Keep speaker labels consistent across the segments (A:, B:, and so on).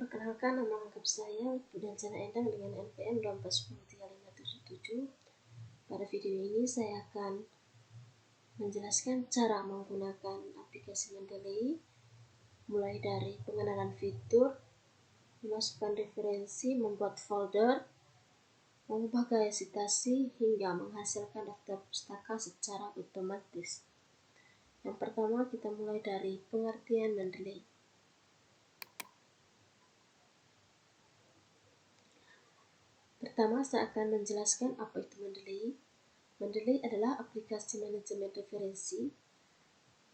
A: Perkenalkan, nama lengkap saya Budansana Endang dengan NPM 2413577. Pada video ini saya akan menjelaskan cara menggunakan aplikasi Mendeley, mulai dari pengenalan fitur, memasukkan referensi, membuat folder, mengubah gaya sitasi, hingga menghasilkan daftar pustaka secara otomatis. Yang pertama, kita mulai dari pengertian Mendeley. Pertama, saya akan menjelaskan apa itu Mendeley. Mendeley adalah aplikasi manajemen referensi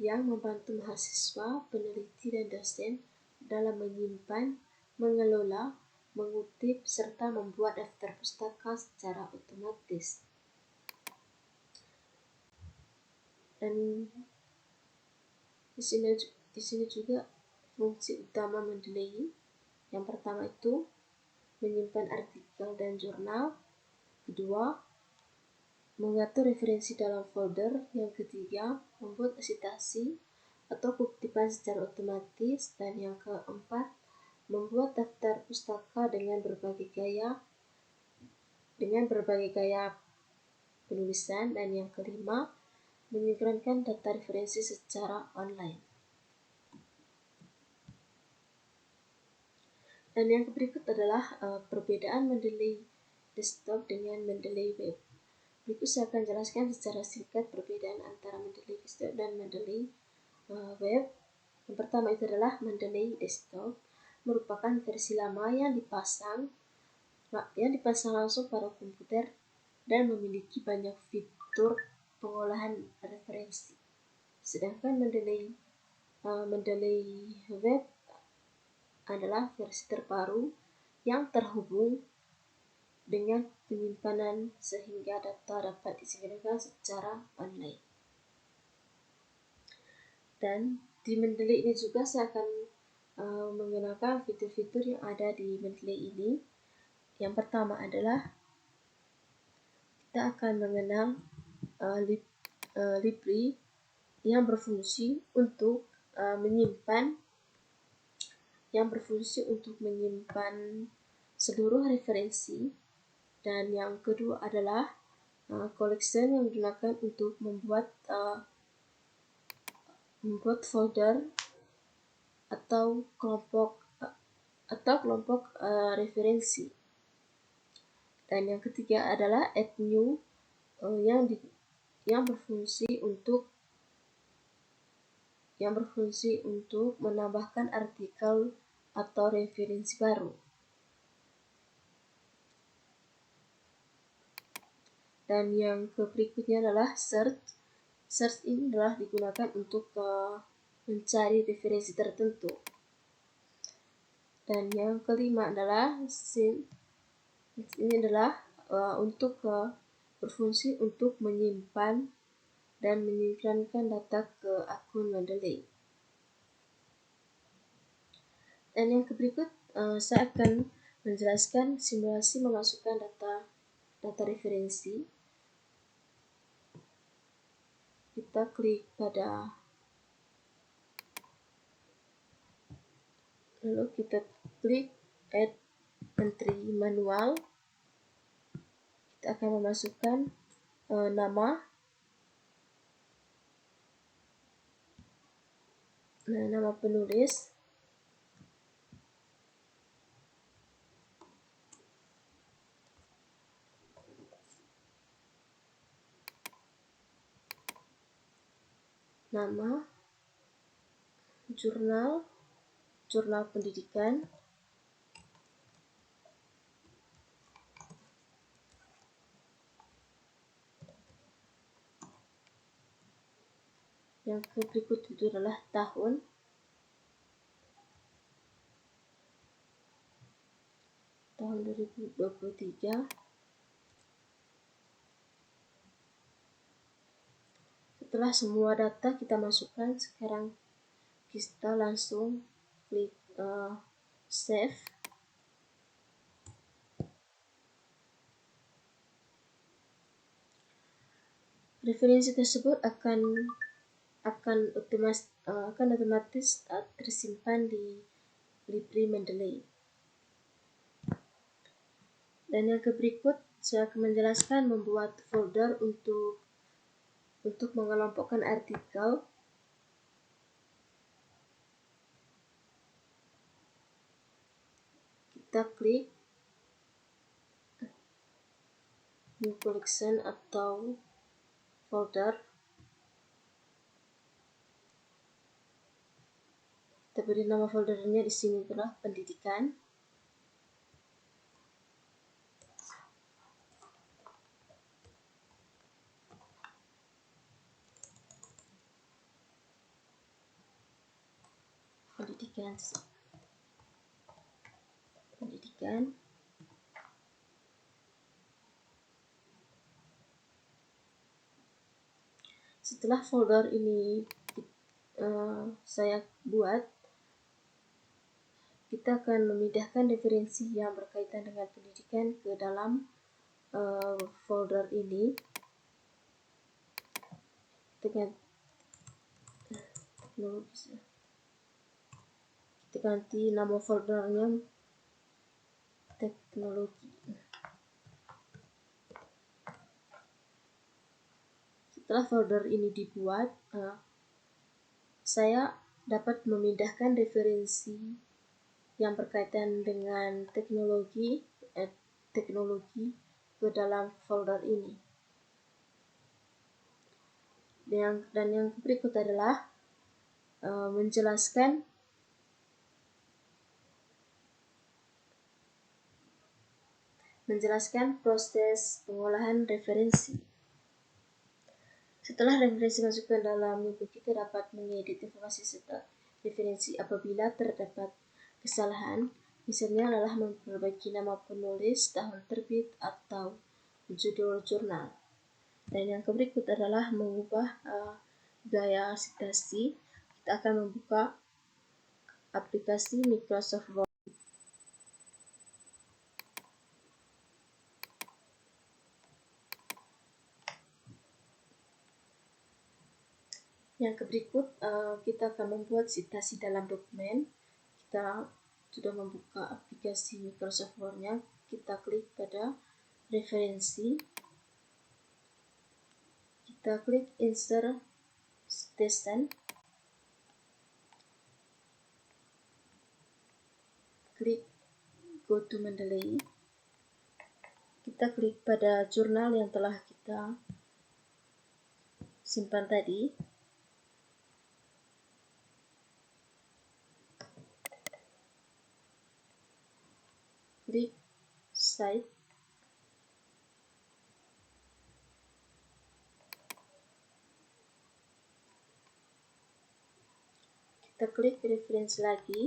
A: yang membantu mahasiswa, peneliti, dan dosen dalam menyimpan, mengelola, mengutip, serta membuat daftar pustaka secara otomatis. Dan di sini juga fungsi utama Mendeley. Yang pertama itu menyimpan artikel dan jurnal. Kedua, mengatur referensi dalam folder. Yang ketiga, membuat sitasi atau kutipan secara otomatis. Dan yang keempat, membuat daftar pustaka dengan berbagai gaya penulisan. Dan yang kelima, menyimpankan data referensi secara online. Dan yang berikut adalah perbedaan Mendeley desktop dengan Mendeley web. Berikut saya akan jelaskan secara singkat perbedaan antara Mendeley desktop dan Mendeley web. Yang pertama itu adalah Mendeley desktop, merupakan versi lama yang dipasang langsung pada komputer dan memiliki banyak fitur pengolahan referensi. Sedangkan Mendeley web adalah versi terbaru yang terhubung dengan penyimpanan sehingga data dapat disimpan secara online. Dan di Mendeley ini juga saya akan mengenalkan fitur-fitur yang ada di Mendeley ini. Yang pertama adalah kita akan mengenal libri yang berfungsi untuk menyimpan seluruh referensi. Dan yang kedua adalah collection yang digunakan untuk membuat folder atau kelompok referensi. Dan yang ketiga adalah add new yang berfungsi untuk menambahkan artikel atau referensi baru. Dan yang berikutnya adalah search. Search ini adalah digunakan untuk mencari referensi tertentu. Dan yang kelima adalah sync. Ini adalah berfungsi untuk menyimpan dan menyinkronkan data ke akun Mendeley. Dan yang berikut saya akan menjelaskan simulasi memasukkan data referensi. Kita klik add entry manual. Kita akan memasukkan nama penulis, nama jurnal pendidikan, yang berikut itu adalah tahun, tahun 2023. Setelah semua data kita masukkan, sekarang kita langsung klik save. Referensi tersebut akan otomatis tersimpan di libri Mendeley. Dan yang berikut saya akan menjelaskan membuat folder untuk mengelompokkan artikel. Kita klik New Collection atau folder. Kita beri nama foldernya di sini adalah pendidikan. Pendidikan. Setelah folder ini saya buat, kita akan memindahkan referensi yang berkaitan dengan pendidikan ke dalam folder ini. Kita ganti nama foldernya teknologi. Setelah folder ini dibuat, saya dapat memindahkan referensi yang berkaitan dengan teknologi ke dalam folder ini. Dan yang berikut adalah menjelaskan proses pengolahan referensi. Setelah referensi masuk ke dalam buku, kita dapat mengedit informasi serta referensi apabila terdapat kesalahan. Misalnya adalah memperbaiki nama penulis, tahun terbit, atau judul jurnal. Dan yang berikut adalah mengubah gaya sitasi. Kita akan membuka aplikasi Microsoft Word. Yang berikut kita akan membuat sitasi dalam dokumen. Kita sudah membuka aplikasi Microsoft Word-nya. Kita klik pada referensi. Kita klik Insert Citation. Klik Go to Mendeley. Kita klik pada jurnal yang telah kita simpan tadi. Klik Site. Kita klik referensi lagi.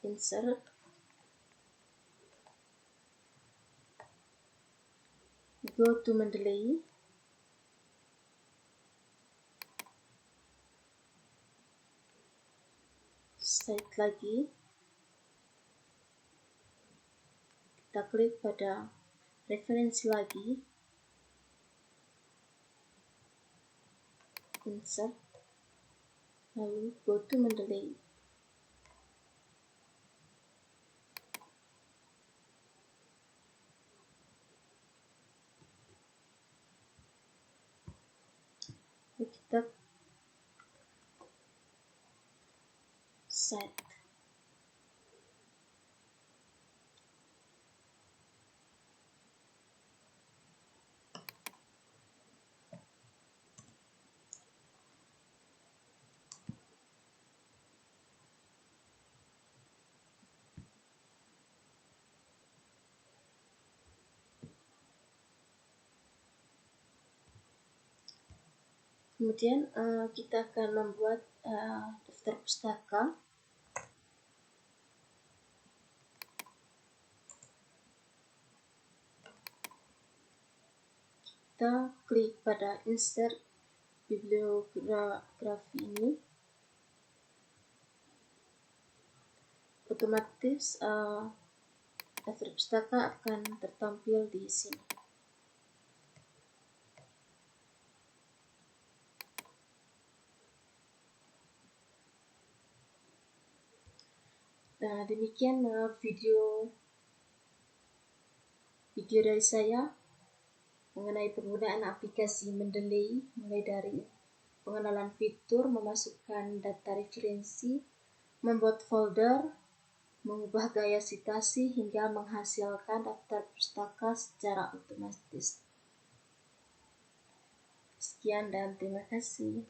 A: Insert. Go to Mendeley. Site lagi. Kita klik pada referensi lagi. Insert. Lalu go to Mendeley. Kita set. Kemudian kita akan membuat daftar pustaka. Kita klik pada Insert Bibliografi ini. Otomatis daftar pustaka akan tertampil di sini. Nah, demikian video video dari saya mengenai penggunaan aplikasi Mendeley, mulai dari pengenalan fitur, memasukkan data referensi, membuat folder, mengubah gaya sitasi, hingga menghasilkan daftar pustaka secara otomatis. Sekian dan terima kasih.